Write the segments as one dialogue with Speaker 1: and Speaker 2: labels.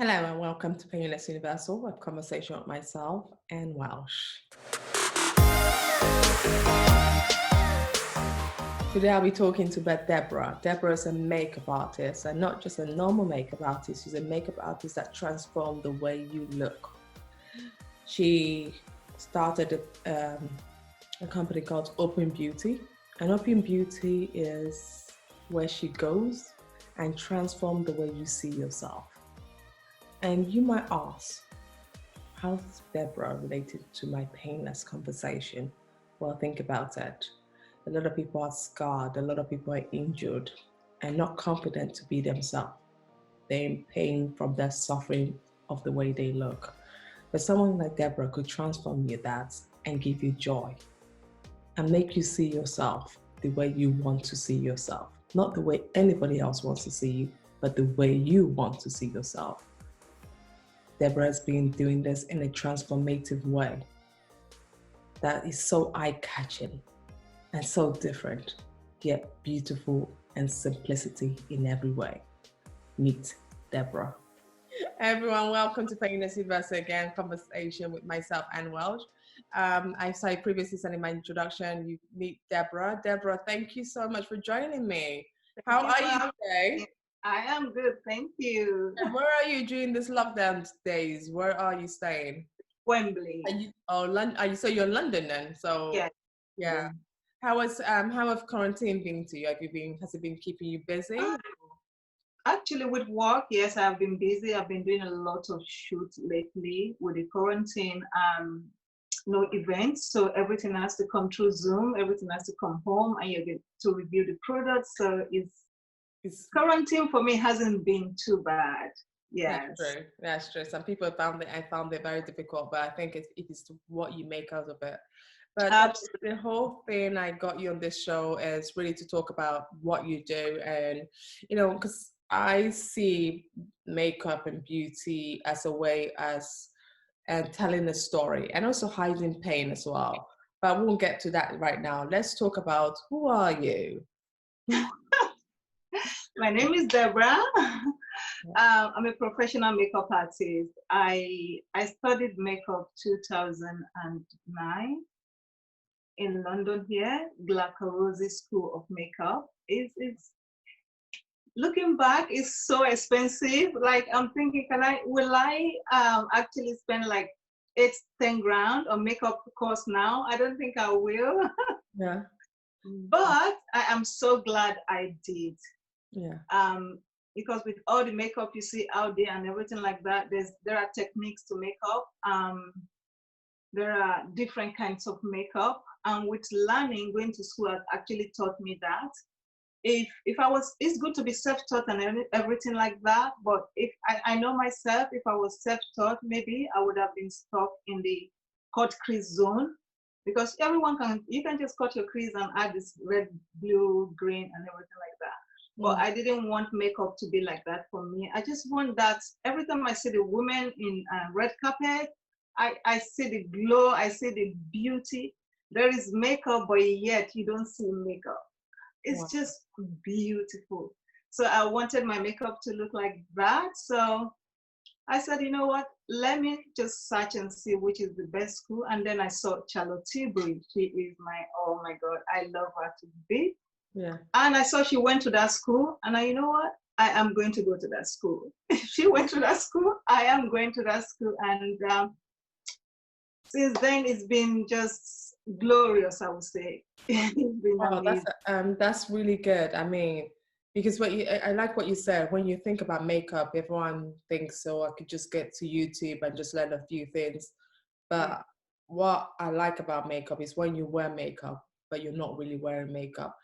Speaker 1: Hello and welcome to Painless Universal, a conversation with myself and Welsh. Today I'll be talking to Deborah. Deborah is a makeup artist, and not just a normal makeup artist. She's a makeup artist that transforms the way you look. She started a company called Open Beauty, and Open Beauty is where she goes and transforms the way you see yourself. And you might ask, how's Deborah related to my painless conversation? Well, think about it. A lot of people are scarred, a lot of people are injured and not confident to be themselves. They're in pain from their suffering of the way they look. But someone like Deborah could transform you that and give you joy and make you see yourself the way you want to see yourself. Not the way anybody else wants to see you, but the way you want to see yourself. Deborah has been doing this in a transformative way that is so eye-catching and so different, yet beautiful and simplicity in every way. Meet Deborah. Everyone, welcome to Painless Universal again, conversation with myself and Welsh. I previously said in my introduction, you meet Deborah. Deborah, thank you so much for joining me. How are you today?
Speaker 2: I am good, thank you.
Speaker 1: And where are you during this lockdown days? Where are you staying?
Speaker 2: Wembley.
Speaker 1: So you're in London then? So
Speaker 2: Yeah.
Speaker 1: yeah. How have quarantine been to you? Has it been keeping you busy?
Speaker 2: Actually, with work, yes, I've been busy. I've been doing a lot of shoots lately with the quarantine. No events, so everything has to come through Zoom. Everything has to come home, and you get to review the products. So quarantine for me hasn't been too bad. Yes.
Speaker 1: That's true. Some people found it very difficult, but I think it is what you make out of it. But the whole thing I got you on this show is really to talk about what you do, and because I see makeup and beauty as a way and telling a story and also hiding pain as well. But we won't get to that right now. Let's talk about who are you?
Speaker 2: My name is Deborah. I'm a professional makeup artist. I studied makeup 2009 in London here, Glacorosi School of Makeup. It's looking back, it's so expensive. Like I'm thinking, will I actually spend like 8-10 grand on makeup course now? I don't think I will.
Speaker 1: Yeah.
Speaker 2: But I am so glad I did.
Speaker 1: Yeah.
Speaker 2: Because with all the makeup you see out there and everything like that, there are techniques to makeup. There are different kinds of makeup. And with learning, going to school has actually taught me that. It's good to be self-taught and everything like that. But if I know myself, if I was self-taught, maybe I would have been stuck in the cut crease zone, because you can just cut your crease and add this red, blue, green, and everything like that. But I didn't want makeup to be like that for me. I just want that every time I see the women in red carpet, I see the glow, I see the beauty. There is makeup, but yet you don't see makeup. It's just beautiful. So I wanted my makeup to look like that. So I said, you know what? Let me just search and see which is the best school. And then I saw Charlotte Tilbury. She is oh my God, I love her to be.
Speaker 1: Yeah.
Speaker 2: And I saw she went to that school, and you know what? I am going to go to that school. She went to that school. I am going to that school, and since then it's been just glorious, I would say. It's been amazing.
Speaker 1: That's really good. I mean, because I like what you said. When you think about makeup, everyone thinks, "Oh, I could just get to YouTube and just learn a few things." But what I like about makeup is when you wear makeup, but you're not really wearing makeup.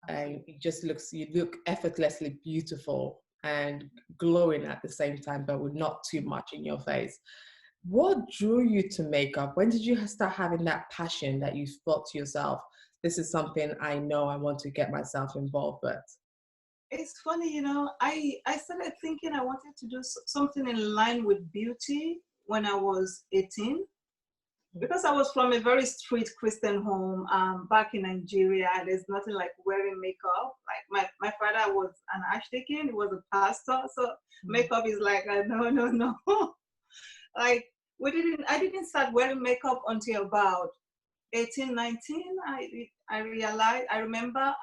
Speaker 1: And you look effortlessly beautiful and glowing at the same time, but with not too much in your face. What drew you to makeup? When did you start having that passion that you thought to yourself, this is something I know I want to get myself involved with?
Speaker 2: It's funny, I started thinking I wanted to do something in line with beauty when I was 18. because I was from a very strict Christian home back in Nigeria. There's nothing like wearing makeup. Like my father was an archdeacon, he was a pastor, so makeup is like no. Like I didn't start wearing makeup until about 18, 19. I realized, I remember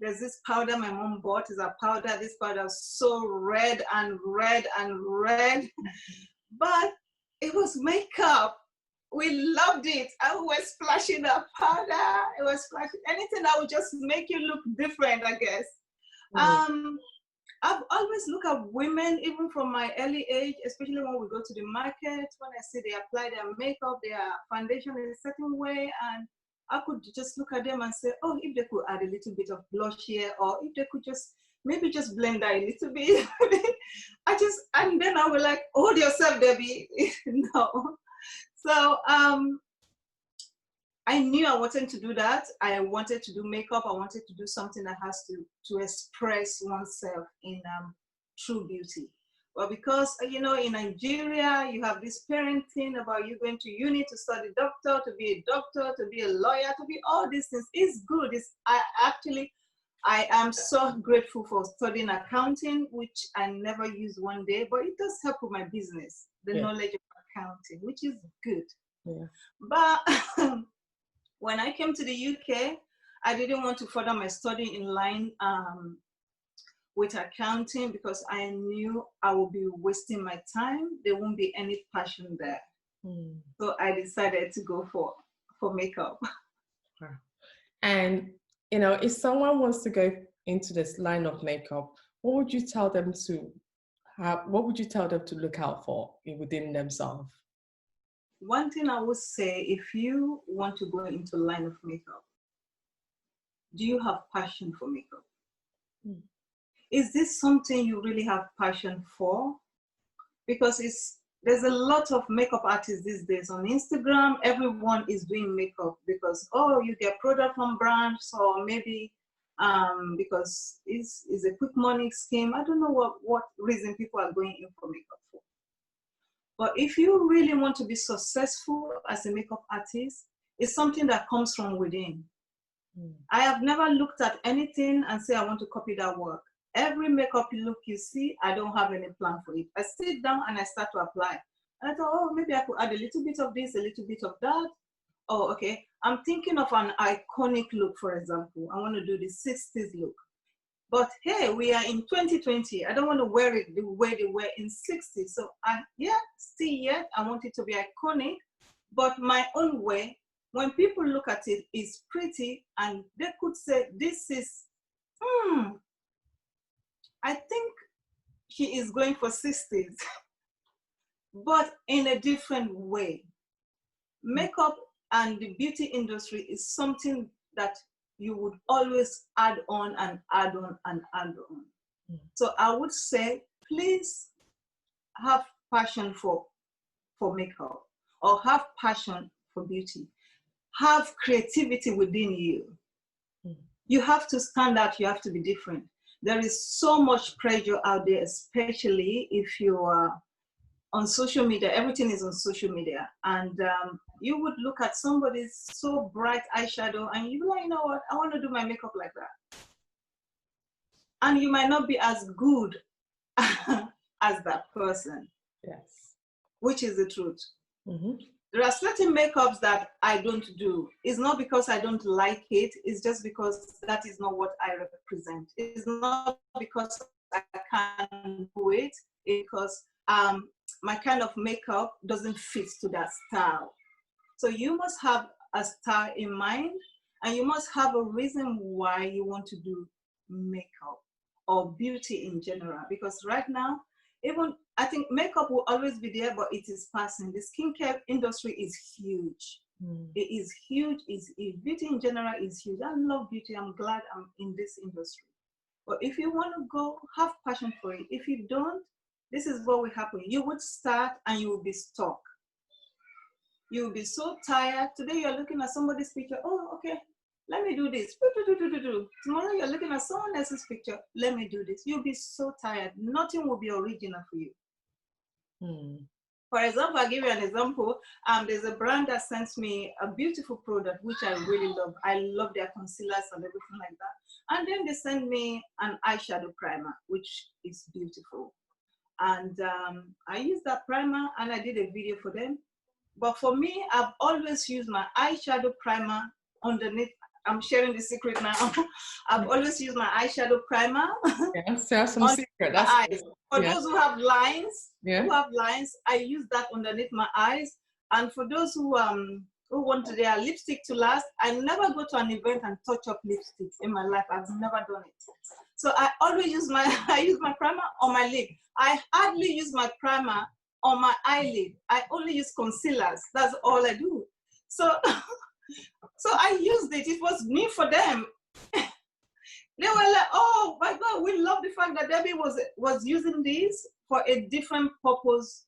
Speaker 2: there's this powder my mom bought. Is a powder. This powder was so red and red and red, but it was makeup. We loved it. I was splashing the powder. It was splashing anything that would just make you look different, I guess. I've always looked at women, even from my early age, especially when we go to the market, when I see they apply their makeup, their foundation in a certain way, and I could just look at them and say, oh, if they could add a little bit of blush here, or if they could just maybe just blend that a little bit. And then I was like, hold yourself, Debbie. No. So I knew I wanted to do that. I wanted to do makeup. I wanted to do something that has to express oneself in true beauty. But because, in Nigeria, you have this parenting about you going to uni to study doctor, to be a doctor, to be a lawyer, to be all these things. It's good. I am so grateful for studying accounting, which I never used one day, but it does help with my business, the knowledge of accounting, which is good.
Speaker 1: Yeah.
Speaker 2: But when I came to the UK, I didn't want to further my study in line with accounting because I knew I would be wasting my time. There won't be any passion there. So I decided to go for makeup.
Speaker 1: Wow. And, if someone wants to go into this line of makeup, what would you tell them to look out for within themselves?
Speaker 2: One thing I would say, if you want to go into line of makeup, do you have passion for makeup? Is this something you really have passion for? Because there's a lot of makeup artists these days on Instagram. Everyone is doing makeup because, you get product from brands, or maybe because it's a quick money scheme. I don't know what reason people are going in for makeup for. But if you really want to be successful as a makeup artist, it's something that comes from within. I have never looked at anything and say I want to copy that work. Every makeup look you see, I don't have any plan for it. I sit down and I start to apply. And I thought, maybe I could add a little bit of this, a little bit of that. Oh, okay. I'm thinking of an iconic look, for example. I want to do the 60s look. But hey, we are in 2020. I don't want to wear it the way they were in 60s. So I want it to be iconic, but my own way. When people look at it, it's pretty, and they could say, this is, I think she is going for 60s, but in a different way. Makeup and the beauty industry is something that you would always add on and add on and add on. So I would say, please have passion for makeup, or have passion for beauty. Have creativity within you. You have to stand out. You have to be different. There is so much pressure out there, especially if you are on social media. Everything is on social media. And you would look at somebody's so bright eyeshadow and you're like, you know what? I want to do my makeup like that. And you might not be as good as that person.
Speaker 1: Yes.
Speaker 2: Which is the truth. There are certain makeups that I don't do. It's not because I don't like it. It's just because that is not what I represent. It's not because I can't do it. It's because my kind of makeup doesn't fit to that style. So you must have a style in mind, and you must have a reason why you want to do makeup or beauty in general. Because right now, even I think makeup will always be there, but it is passing. The skincare industry is huge. It is huge. Beauty in general is huge. I love beauty. I'm glad I'm in this industry. But if you want to go, have passion for it. If you don't, this is what will happen. You would start and you will be stuck. You will be so tired. Today you're looking at somebody's picture. Oh, okay, let me do this. Tomorrow you're looking at someone else's picture. Let me do this. You'll be so tired. Nothing will be original for you. For example, I'll give you an example. There's a brand that sends me a beautiful product, which I really love. I love their concealers and everything like that. And then they send me an eyeshadow primer, which is beautiful. And I used that primer and I did a video for them. But for me, I've always used my eyeshadow primer underneath. I'm sharing the secret now. I've always used my eyeshadow primer.
Speaker 1: Yeah, so some
Speaker 2: on
Speaker 1: secret.
Speaker 2: my
Speaker 1: That's
Speaker 2: eyes.
Speaker 1: good.
Speaker 2: For
Speaker 1: Yeah.
Speaker 2: those who have lines,
Speaker 1: Yeah.
Speaker 2: I use that underneath my eyes. And for those who want their lipstick to last, I never go to an event and touch up lipstick in my life. I've never done it. So I always use my primer on my lip. I hardly use my primer on my eyelid. I only use concealers. That's all I do. So so I used it. It was new for them. They were like, "Oh my God, we love the fact that Debbie was using these for a different purpose."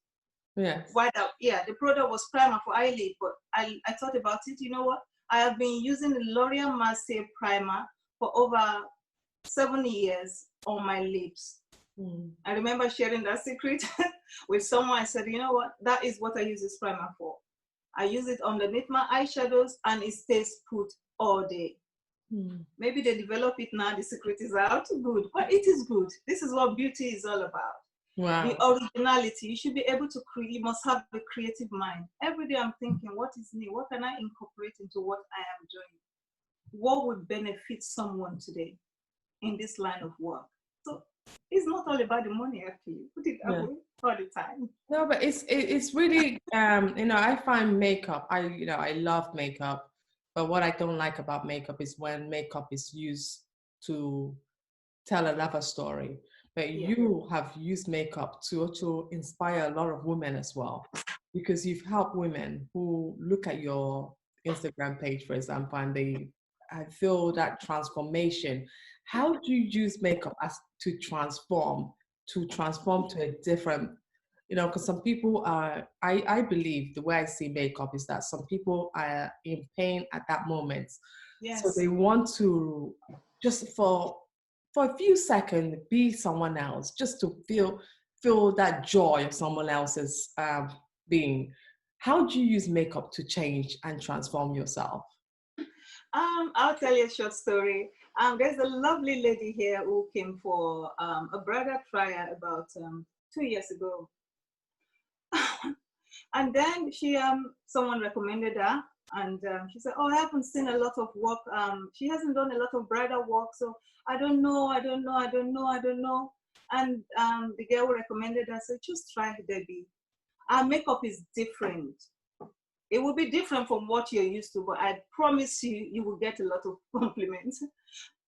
Speaker 1: Yes.
Speaker 2: Yeah, the product was primer for eyelid, but I thought about it. You know what? I have been using the L'Oreal Mercier primer for over 7 years on my lips. I remember sharing that secret with someone. I said, "You know what? That is what I use this primer for. I use it underneath my eyeshadows and it stays put all day." Maybe they develop it now, the secret is out. Good, but it is good. This is what beauty is all about.
Speaker 1: Wow.
Speaker 2: The originality. You should be able to create. You must have a creative mind. Every day I'm thinking, what is new? What can I incorporate into what I am doing? What would benefit someone today in this line of work? So it's not all about the money, actually. Put it that way all the time.
Speaker 1: No, but it's really I find makeup. I love makeup, but what I don't like about makeup is when makeup is used to tell another story. But you have used makeup to inspire a lot of women as well, because you've helped women who look at your Instagram page, for example, and I feel that transformation. How do you use makeup to transform to a different, because some people are, I believe the way I see makeup is that some people are in pain at that moment.
Speaker 2: Yes.
Speaker 1: So they want to just for a few seconds be someone else, just to feel that joy of someone else's being. How do you use makeup to change and transform yourself?
Speaker 2: I'll tell you a short story. There's a lovely lady here who came for a bridal trial about 2 years ago. And then someone recommended her, and she said, "Oh, I haven't seen a lot of work. She hasn't done a lot of bridal work, so I don't know. And the girl who recommended her said, "Just try, Debbie. Our makeup is different. It will be different from what you're used to, but I promise you will get a lot of compliments."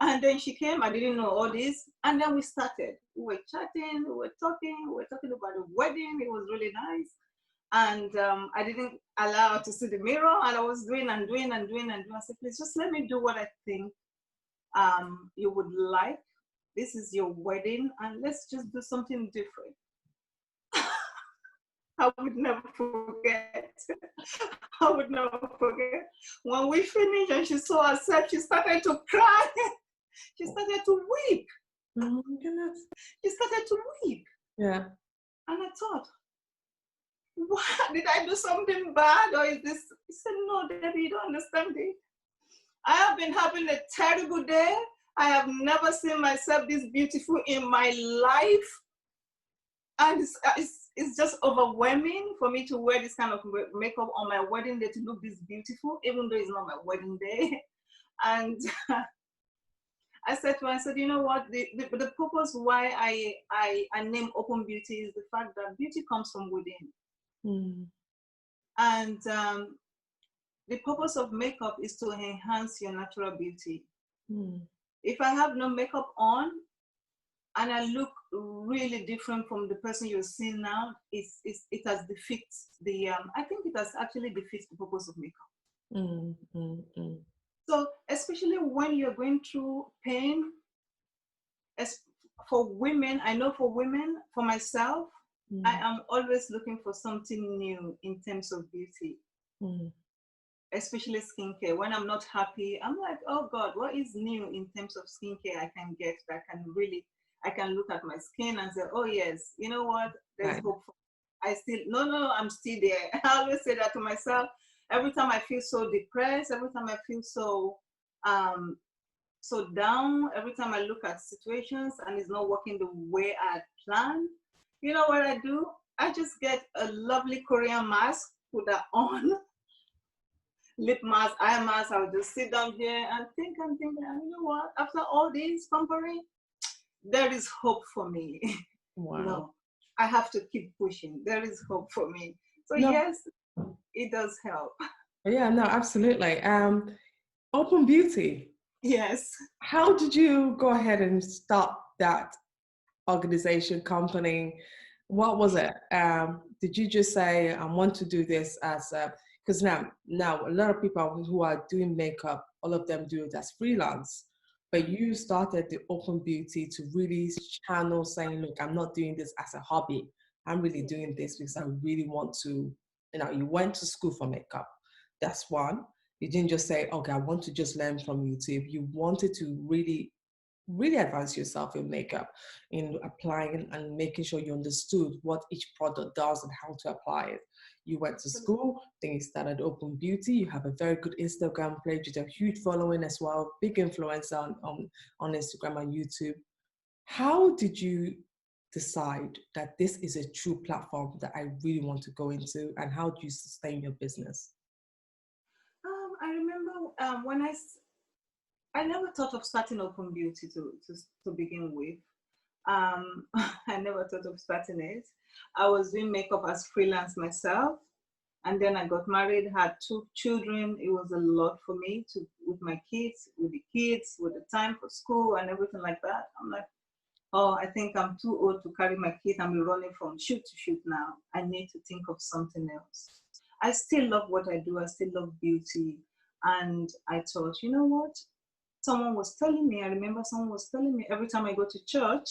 Speaker 2: And then she came. I didn't know all this, and then we started. We were chatting, we were talking about the wedding. It was really nice. And I didn't allow her to see the mirror, and I was doing. I said, "Please just let me do what I think you would like. This is your wedding, and let's just do something different." I would never forget. I would never forget. When we finished and she saw herself, she started to cry. She started to weep.
Speaker 1: Oh my goodness.
Speaker 2: She started to weep.
Speaker 1: Yeah.
Speaker 2: And I thought, what? Did I do something bad? Or is this? He said, "No, Debbie, you don't understand it. I have been having a terrible day. I have never seen myself this beautiful in my life. And it's just overwhelming for me to wear this kind of makeup on my wedding day to look this beautiful, even though it's not my wedding day." And I said to her, I said, "You know what? The purpose why I name Open Beauty is the fact that beauty comes from within. And the purpose of makeup is to enhance your natural beauty. If I have no makeup on and I look really different from the person you're seeing now, it has defeated I think it has actually defeated the purpose of makeup. So especially when you're going through pain, as for women, I know for women, for myself, I am always looking for something new in terms of beauty. Especially skincare. When I'm not happy, I'm like, "Oh God, what is new in terms of skincare I can get that can really, I can look at my skin and say, oh yes, you know what, there's hope for." I'm still there. I always say that to myself. Every time I feel so depressed, every time I feel so down, every time I look at situations and it's not working the way I had planned, you know what I do? I just get a lovely Korean mask, put that on, lip mask, eye mask. I'll just sit down here and think and think, and you know what? After all this pampering, there is hope for me.
Speaker 1: Wow.
Speaker 2: No, I have to keep pushing. There is hope for me. So
Speaker 1: No.
Speaker 2: yes, it does help.
Speaker 1: Yeah, no, absolutely. Open Beauty.
Speaker 2: Yes.
Speaker 1: How did you go ahead and start that organization, company? What was it? Did you just say, I want to do this as a, because now a lot of people who are doing makeup, all of them do it as freelance. But you started the Open Beauty to really channel saying, look, I'm not doing this as a hobby. I'm really doing this because I really want to, you went to school for makeup. That's one. You didn't just say, okay, I want to just learn from YouTube. You wanted to really, really advance yourself in makeup, in applying and making sure you understood what each product does and how to apply it. You went to school, then you started Open Beauty. You have a very good Instagram page with a huge following as well, big influencer on Instagram and YouTube. How did you decide that this is a true platform that I really want to go into, and how do you sustain your business?
Speaker 2: I remember when I never thought of starting Open Beauty to begin with. I never thought of starting it. I was doing makeup as freelance myself. And then I got married, had 2 children. It was a lot for me with my kids, with the time for school and everything like that. I'm like, oh, I think I'm too old to carry my kids and be running from shoot to shoot now. I need to think of something else. I still love what I do. I still love beauty. And I thought, you know what? I remember someone was telling me every time I go to church,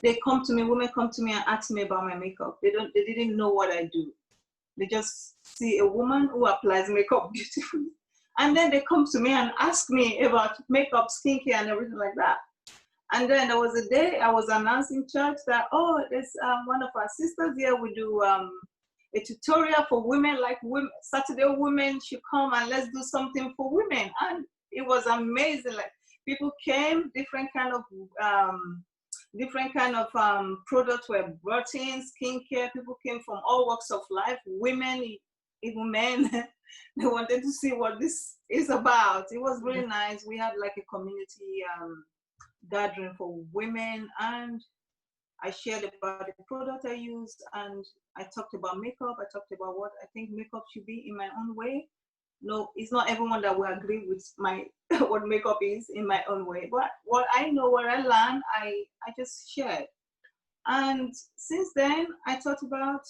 Speaker 2: women come to me and ask me about my makeup. They didn't know what I do. They just see a woman who applies makeup beautifully. And then they come to me and ask me about makeup, skincare, and everything like that. And then there was a day I was announcing church that, oh, there's one of our sisters here. We do a tutorial for women, like women, Saturday women should come and let's do something for women. And it was amazing. Like people came, different kind of products were brought in, skincare. People came from all walks of life, women, even men. They wanted to see what this is about. It was really nice. We had like a community gathering for women, and I shared about the product I used, and I talked about makeup. I talked about what I think makeup should be in my own way. No, it's not everyone that will agree with my what makeup is in my own way, but what I know, what I learned, I just shared. And since then, I thought about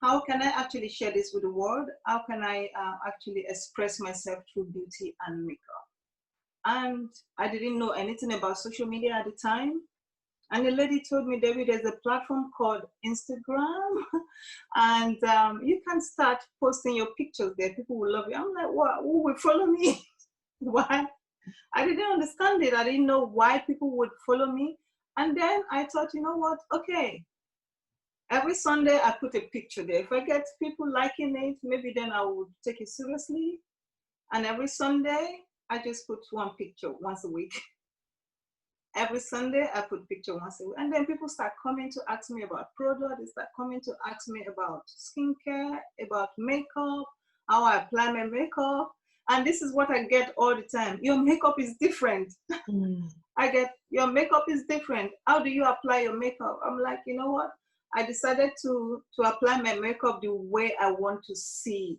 Speaker 2: how can I actually share this with the world? How can I actually express myself through beauty and makeup? And I didn't know anything about social media at the time. And the lady told me, Debbie, there's a platform called Instagram, and you can start posting your pictures there. People will love you. I'm like, what? Who will follow me? Why? I didn't understand it. I didn't know why people would follow me. And then I thought, you know what? Okay. Every Sunday, I put a picture there. If I get people liking it, maybe then I would take it seriously. And every Sunday, I just put one picture once a week. Every Sunday, I put picture once a week. And then people start coming to ask me about product. They start coming to ask me about skincare, about makeup, how I apply my makeup. And this is what I get all the time. Your makeup is different. I get, your makeup is different. How do you apply your makeup? I'm like, you know what? I decided to apply my makeup the way I want to see.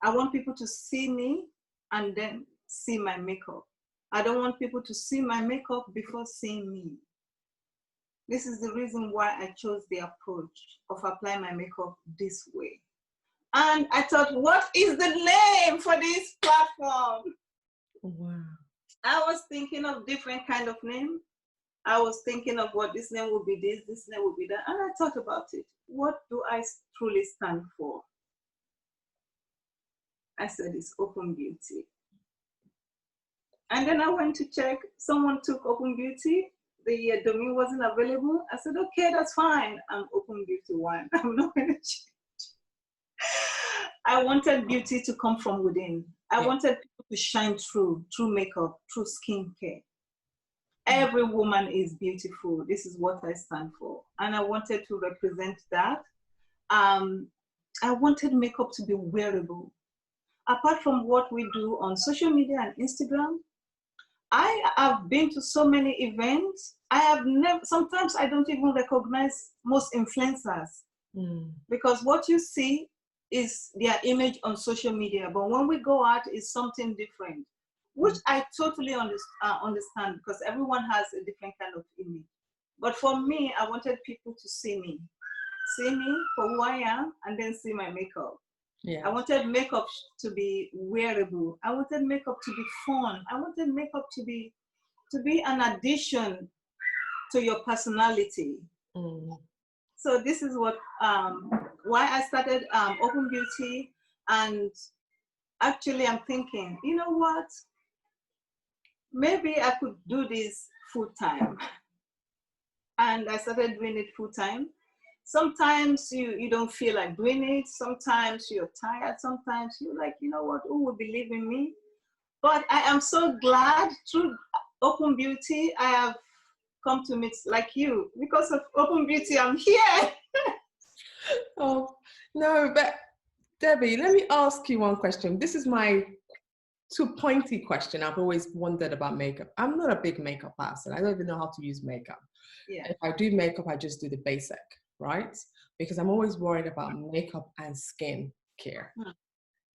Speaker 2: I want people to see me and then see my makeup. I don't want people to see my makeup before seeing me. This is the reason why I chose the approach of applying my makeup this way. And I thought, what is the name for this platform?
Speaker 1: Wow.
Speaker 2: I was thinking of different kind of name. I was thinking of what this name would be this name would be that. And I thought about it. What do I truly stand for? I said it's Open Beauty. And then I went to check, someone took Open Beauty, the domain wasn't available. I said, okay, that's fine. I'm Open Beauty One. I'm not going to change. I wanted beauty to come from within. I wanted people to shine through makeup, through skincare. Every woman is beautiful. This is what I stand for. And I wanted to represent that. I wanted makeup to be wearable. Apart from what we do on social media and Instagram, I have been to so many events. Sometimes I don't even recognize most influencers because what you see is their image on social media. But when we go out, it's something different, which I totally understand because everyone has a different kind of image. But for me, I wanted people to see me for who I am, and then see my makeup. I wanted makeup to be wearable. I wanted makeup to be fun. I wanted makeup to be an addition to your personality. So this is what why I started Open Beauty. And actually, I'm thinking, you know what? Maybe I could do this full time. And I started doing it full time. Sometimes you don't feel like doing it. Sometimes you're tired. Sometimes you're like, you know what, who will believe in me? But I am so glad through Open Beauty, I have come to meet like you. Because of Open Beauty, I'm here.
Speaker 1: Oh, no, but Debbie, let me ask you one question. This is my too pointy question. I've always wondered about makeup. I'm not a big makeup person. I don't even know how to use makeup. If I do makeup, I just do the basic, right? Because I'm always worried about makeup and skin care.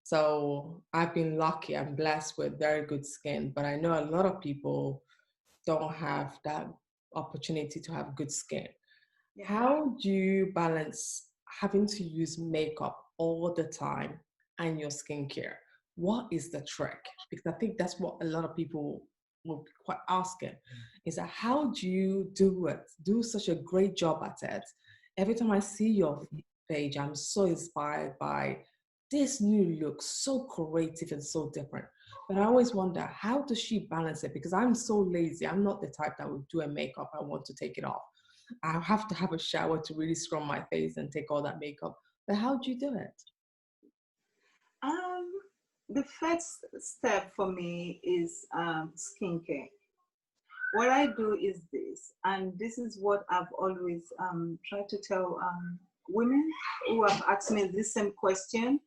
Speaker 1: So I've been lucky. I'm blessed with very good skin, but I know a lot of people don't have that opportunity to have good skin. How do you balance having to use makeup all the time and your skincare? What is the trick? Because I think that's what a lot of people will be quite asking, is that how do you do such a great job at it? Every time I see your page, I'm so inspired by this new look, so creative and so different. But I always wonder, how does she balance it? Because I'm so lazy. I'm not the type that would do a makeup. I want to take it off. I have to have a shower to really scrub my face and take all that makeup. But how do you do it?
Speaker 2: The first step for me is skincare. What I do is this, and this is what I've always tried to tell women who have asked me this same question.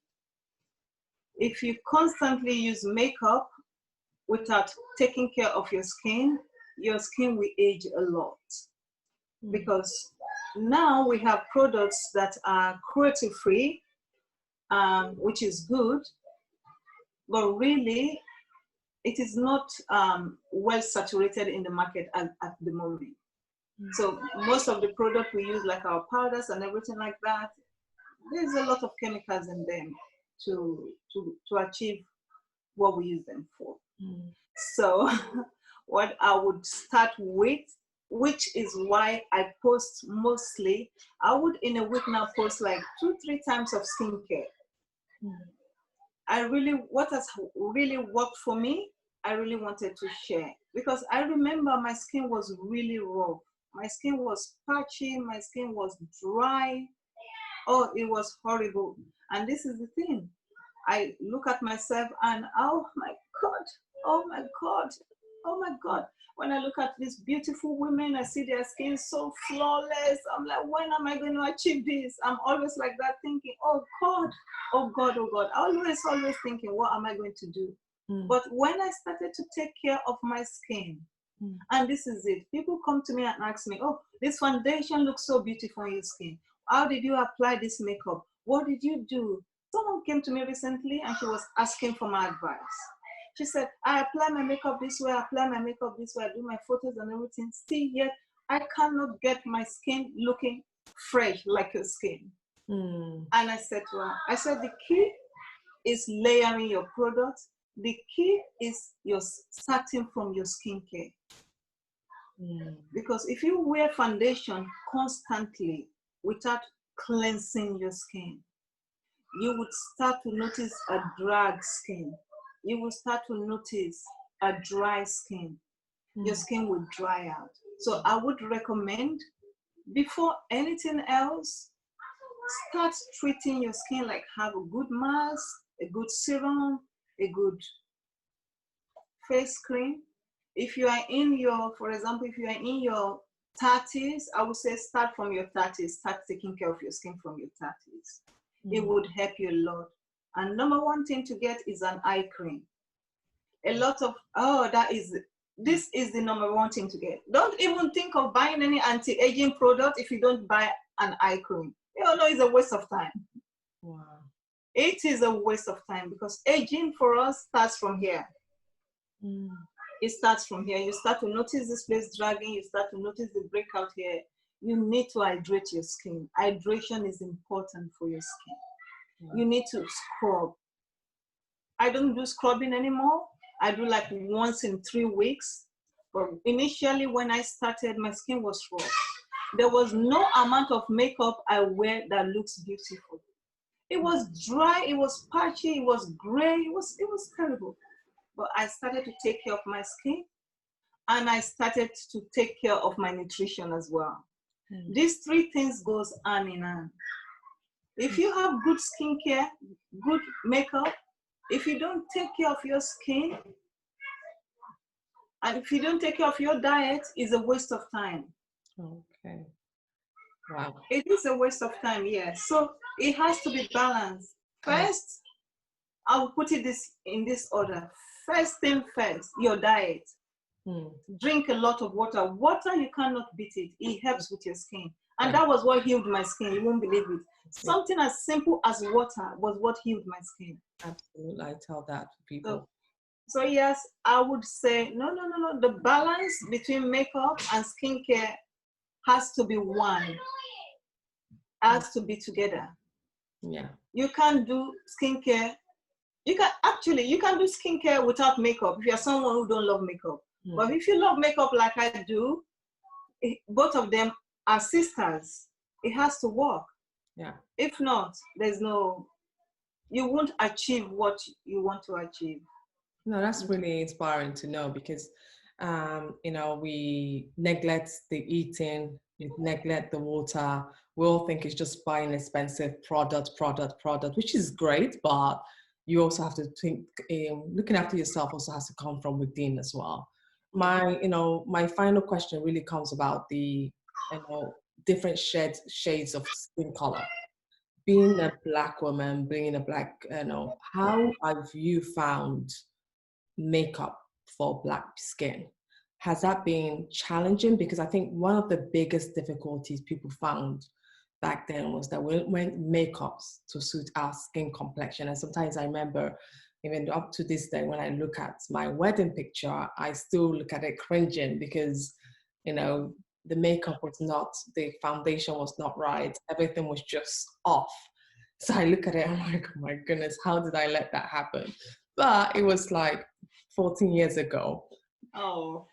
Speaker 2: If you constantly use makeup without taking care of your skin will age a lot. Because now we have products that are cruelty-free, which is good, but really it is not well saturated in the market at the moment. So most of the products we use, like our powders and everything like that, there's a lot of chemicals in them to achieve what we use them for. So what I would start with, which is why I post mostly, I would in a week now post like 2-3 times of skincare. What has really worked for me, I really wanted to share, because I remember my skin was really rough. My skin was patchy, my skin was dry. Oh, it was horrible. And this is the thing. I look at myself and oh my God, oh my God, oh my God. When I look at these beautiful women, I see their skin so flawless. I'm like, when am I going to achieve this? I'm always like that thinking, oh God, oh God, oh God. Always thinking, what am I going to do? But when I started to take care of my skin, and this is it, people come to me and ask me, oh, this foundation looks so beautiful on your skin. How did you apply this makeup? What did you do? Someone came to me recently and she was asking for my advice. She said, I apply my makeup this way, I apply my makeup this way, I do my photos and everything. Still yet, I cannot get my skin looking fresh like your skin. And I said to her, the key is layering your products. The key is starting from your skincare. Because if you wear foundation constantly without cleansing your skin, you would start to notice a dry skin. You will start to notice a dry skin. Your skin will dry out. So I would recommend, before anything else, start treating your skin like have a good mask, a good serum, a good face cream. If you are in your, for example, if you are in your 30s, I would say start from your 30s, start taking care of your skin from your 30s. It would help you a lot. And number one thing to get is an eye cream. A lot of, this is the number one thing to get. Don't even think of buying any anti-aging product if you don't buy an eye cream. You know, it's a waste of time.
Speaker 1: Wow.
Speaker 2: It is a waste of time because aging for us starts from here. It starts from here. You start to notice this place dragging. You start to notice the breakout here. You need to hydrate your skin. Hydration is important for your skin. You need to scrub. I don't do scrubbing anymore. I do like once in 3 weeks. But initially when I started, my skin was raw. There was no amount of makeup I wear that looks beautiful. It was dry, it was patchy, it was gray, it was terrible. But I started to take care of my skin and I started to take care of my nutrition as well. These three things goes hand in hand. If you have good skincare, good makeup, if you don't take care of your skin, and if you don't take care of your diet, it's a waste of time.
Speaker 1: Okay. Wow.
Speaker 2: It is a waste of time, yes. So it has to be balanced. First, I'll put it in this order. First thing first, your diet. Drink a lot of water. Water, you cannot beat it. It helps with your skin. And that was what healed my skin. You won't believe it. Something as simple as water was what healed my skin.
Speaker 1: Absolutely. I tell that to people.
Speaker 2: So yes, I would say, no. The balance between makeup and skincare has to be one. Has to be together.
Speaker 1: Yeah.
Speaker 2: You can't do skincare. You can do skincare without makeup if you're someone who don't love makeup. But if you love makeup like I do, both of them are sisters. It has to work.
Speaker 1: Yeah.
Speaker 2: If not, you won't achieve what you want to achieve.
Speaker 1: No, that's really inspiring to know because, we neglect the eating, we neglect the water. We all think it's just buying expensive product, which is great, but you also have to think, looking after yourself also has to come from within as well. My final question really comes about the, different shades of skin color. Being a Black woman, being a Black, how have you found makeup for Black skin? Has that been challenging? Because I think one of the biggest difficulties people found back then was that we went makeups to suit our skin complexion. And sometimes I remember, even up to this day, when I look at my wedding picture, I still look at it cringing because, the makeup was not, the foundation was not right. Everything was just off. So I look at it, I'm like, oh my goodness, how did I let that happen? But it was like 14 years ago.
Speaker 2: Oh.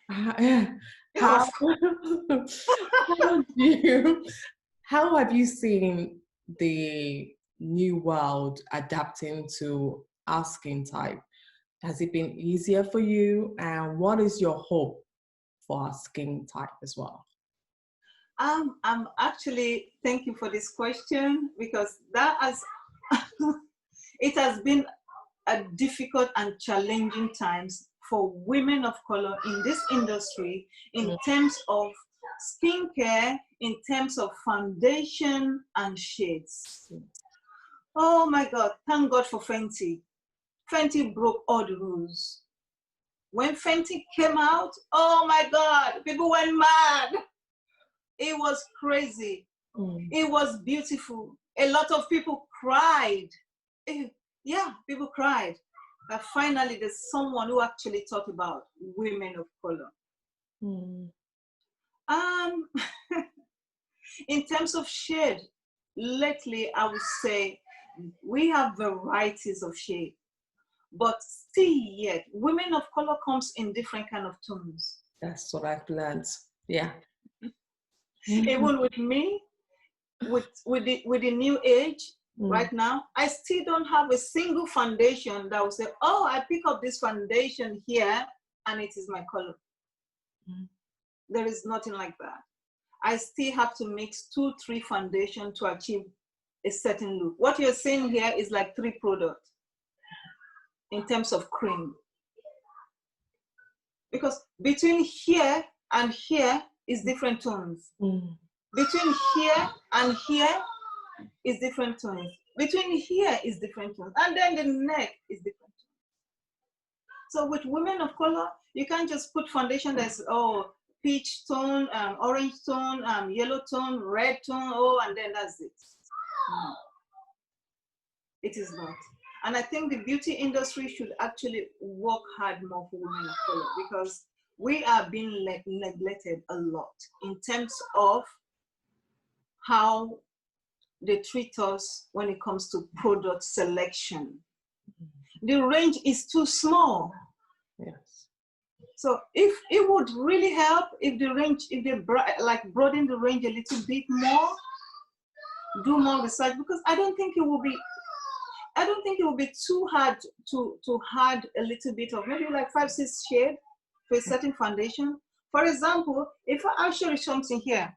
Speaker 1: How have you seen the new world adapting to our skin type? Has it been easier for you? And what is your hope for our skin type as well?
Speaker 2: I'm actually, thank you for this question because it has been a difficult and challenging times for women of color in this industry in terms of skincare, in terms of foundation and shades. Oh my God, thank God for Fenty. Fenty broke all the rules. When Fenty came out, oh my God, people went mad. It was crazy. It was beautiful. A lot of people cried. People cried. But finally, there's someone who actually thought about women of color. In terms of shade, lately, I would say we have varieties of shade. But still yet, women of color comes in different kind of tones.
Speaker 1: That's what I've learned. Yeah.
Speaker 2: Even with me, with the new age right now, I still don't have a single foundation that will say, oh, I pick up this foundation here and it is my color. There is nothing like that. I still have to mix 2-3 foundation to achieve a certain look. What you're seeing here is like 3 products in terms of cream. Because between here and here is different tones. Between here and here is different tones. Between here is different tones. And then the neck is different tones. So with women of color, you can't just put foundation that's, peach tone, orange tone, yellow tone, red tone, and then that's it. No, it is not. And I think the beauty industry should actually work hard more for women of color, because we are being neglected a lot in terms of how they treat us when it comes to product selection. The range is too small.
Speaker 1: Yes.
Speaker 2: So if it would really help if the range, if they broaden the range a little bit more, do more research, because I don't think it will be too hard to add a little bit of maybe like 5-6 shades for a certain foundation. For example, if I show you something here,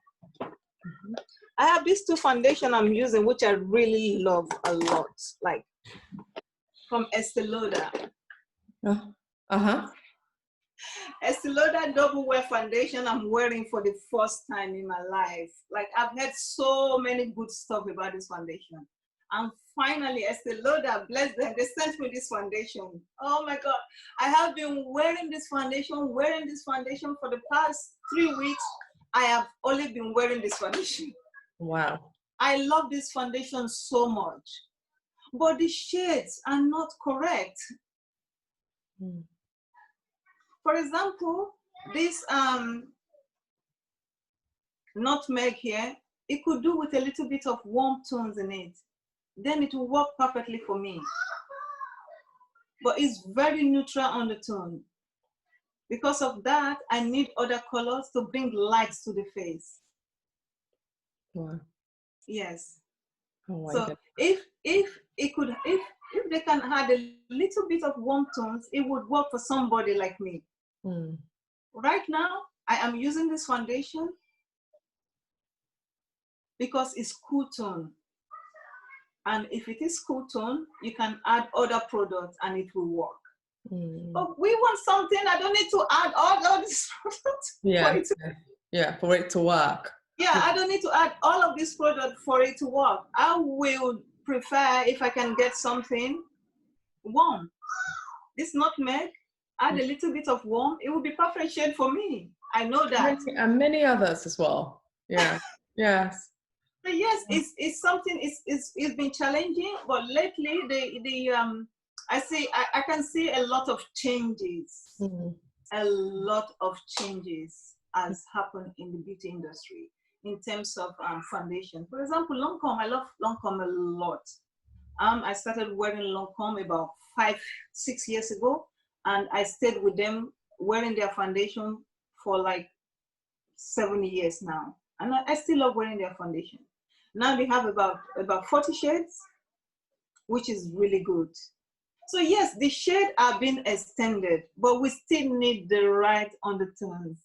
Speaker 2: I have these 2 foundation I'm using, which I really love a lot, like from Estee Lauder. Estee Lauder Double Wear Foundation I'm wearing for the first time in my life. Like, I've heard so many good stuff about this foundation. And finally, Estee Lauder, bless them, they sent me this foundation. Oh my God. I have been wearing this foundation for the past 3 weeks. I have only been wearing this foundation.
Speaker 1: Wow.
Speaker 2: I love this foundation so much. But the shades are not correct. For example, this nutmeg here, it could do with a little bit of warm tones in it. Then it will work perfectly for me. But it's very neutral undertone. Because of that, I need other colors to bring lights to the face.
Speaker 1: Wow.
Speaker 2: Yes.
Speaker 1: Oh,
Speaker 2: so if they can add a little bit of warm tones, it would work for somebody like me. Right now, I am using this foundation because it's cool tone. And if it is cool tone, you can add other products and it will work. But we want something, I don't need to add all these products.
Speaker 1: For it to work.
Speaker 2: Yeah, I don't need to add all of this product for it to work. I will prefer if I can get something warm. This nutmeg, add a little bit of warm, it will be perfect shade for me. I know that.
Speaker 1: And many others as well. Yeah. Yes.
Speaker 2: But yes, it's something. It's been challenging, but lately I can see a lot of changes. A lot of changes has happened in the beauty industry in terms of foundation. For example, Lancome. I love Lancome a lot. I started wearing Lancome about 5-6 years ago, and I stayed with them wearing their foundation for like 7 years now, and I still love wearing their foundation. Now they have about 40 shades, which is really good. So yes, the shades are being extended, but we still need the right undertones.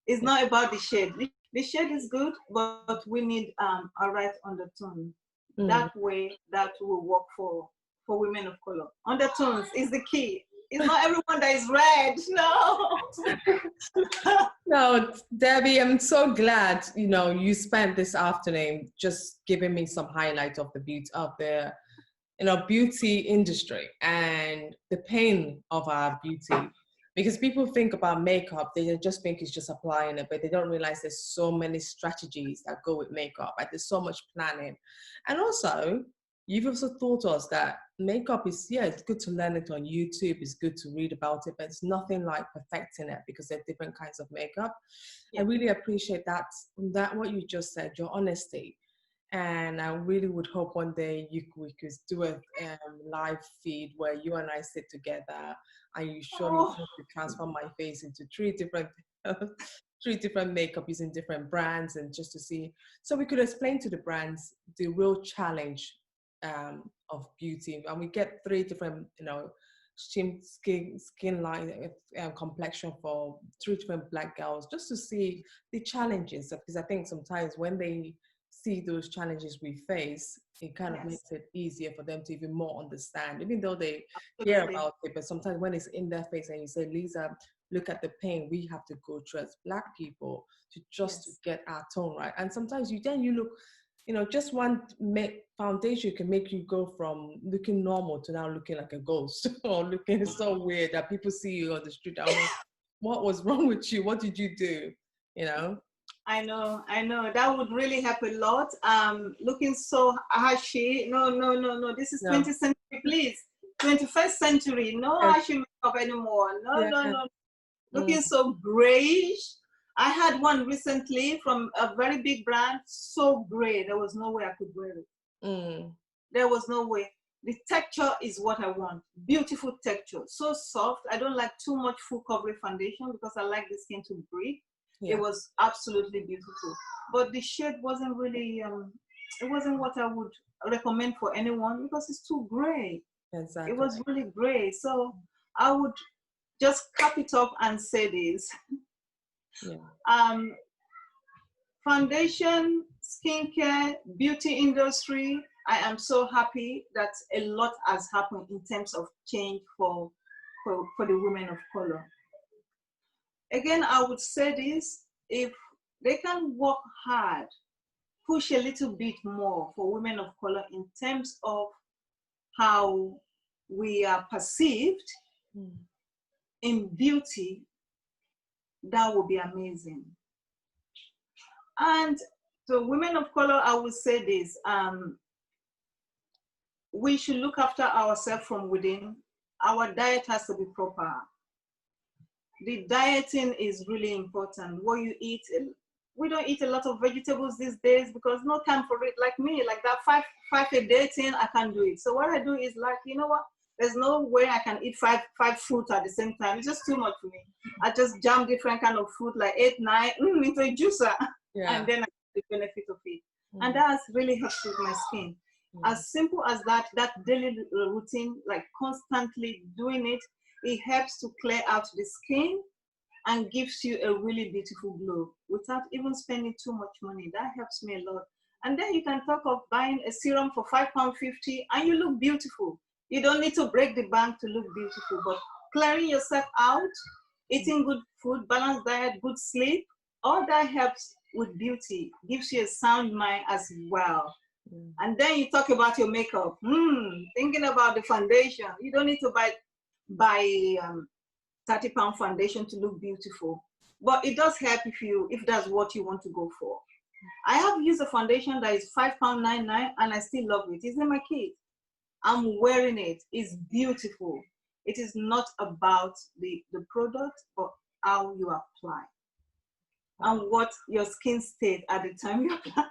Speaker 2: It's not about the shade. The shade is good, but we need a right undertone. That way, that will work for women of color. Undertones is the key. It's not everyone that is red. No.
Speaker 1: No, Debbie, I'm so glad, you spent this afternoon just giving me some highlights of the beauty industry and the pain of our beauty. Because people think about makeup, they just think it's just applying it, but they don't realize there's so many strategies that go with makeup. Like there's so much planning. And also, you've also taught us that makeup is, it's good to learn it on YouTube. It's good to read about it, but it's nothing like perfecting it because there are different kinds of makeup. Yeah. I really appreciate that what you just said, your honesty. And I really would hope one day we could do a live feed where you and I sit together and you show me how to transform my face into three different makeup using different brands, and just to see, so we could explain to the brands the real challenge of beauty, and we get 3 different skin line complexion for treatment black girls, just to see the challenges, because I think sometimes when they see those challenges we face, it kind of
Speaker 2: Yes,
Speaker 1: makes it easier for them to even more understand, even though they hear
Speaker 2: absolutely.
Speaker 1: about it. But sometimes when it's in their face and you say, Lisa, look at the pain we have to go through as black people to just to
Speaker 2: Yes.
Speaker 1: get our tone right. And sometimes you look, just one foundation can make you go from looking normal to now looking like a ghost or looking so weird that people see you on the street. I mean, what was wrong with you? What did you do?
Speaker 2: I know. That would really help a lot. Looking so ashy. No, no, no, no. This is
Speaker 1: No.
Speaker 2: 20th century, please. 21st century. No
Speaker 1: Yes.
Speaker 2: ashy makeup anymore. No,
Speaker 1: Yeah.
Speaker 2: no, no. Looking so grayish. I had one recently from a very big brand, so gray. There was no way I could wear it. There was no way. The texture is what I want. Beautiful texture, so soft. I don't like too much full coverage foundation because I like the skin to breathe.
Speaker 1: Yeah.
Speaker 2: It was absolutely beautiful. But the shade wasn't really, it wasn't what I would recommend for anyone because it's too gray.
Speaker 1: Exactly.
Speaker 2: It was really gray. So I would just cap it up and say this.
Speaker 1: Yeah.
Speaker 2: Foundation, skincare, beauty industry, I am so happy that a lot has happened in terms of change for the women of color. Again, I would say this, if they can work hard, push a little bit more for women of color in terms of how we are perceived in beauty, that would be amazing. And so women of color, I would say this, we should look after ourselves from within. Our diet has to be proper. The dieting is really important. What you eat, we don't eat a lot of vegetables these days because no time for it. Like me, like that five a day thing, I can't do it. So what I do is like, you know what? There's no way I can eat five fruit at the same time. It's just too much for me. I just jam different kind of fruit, like 8, 9, into a juicer, and then I get the benefit of it. And that has really helped with my skin. As simple as that daily routine, like constantly doing it, it helps to clear out the skin and gives you a really beautiful glow without even spending too much money. That helps me a lot. And then you can talk of buying a serum for £5.50 and you look beautiful. You don't need to break the bank to look beautiful, but clearing yourself out, eating good food, balanced diet, good sleep, all that helps with beauty, gives you a sound mind as well. And then you talk about your makeup. Thinking about the foundation. You don't need to buy £30 foundation to look beautiful. But it does help if that's what you want to go for. I have used a foundation that is £5.99 and I still love it. It's in my kit. I'm wearing it. It's beautiful. It is not about the product, but how you apply. And what your skin state at the time you apply.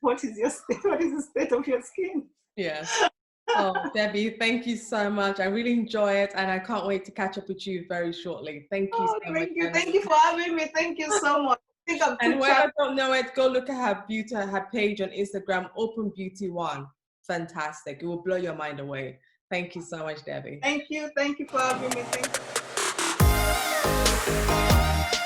Speaker 2: What is your state? What is the state of your skin?
Speaker 1: Yes. Oh, Debbie, thank you so much. I really enjoy it and I can't wait to catch up with you very shortly. Thank you so much.
Speaker 2: Thank you for having me. Thank you so much. I think
Speaker 1: and whoever don't know it, go look at her page on Instagram, Open Beauty One. Fantastic. It will blow your mind away. Thank you so much, Debbie.
Speaker 2: Thank you. Thank you for having me. Thank you.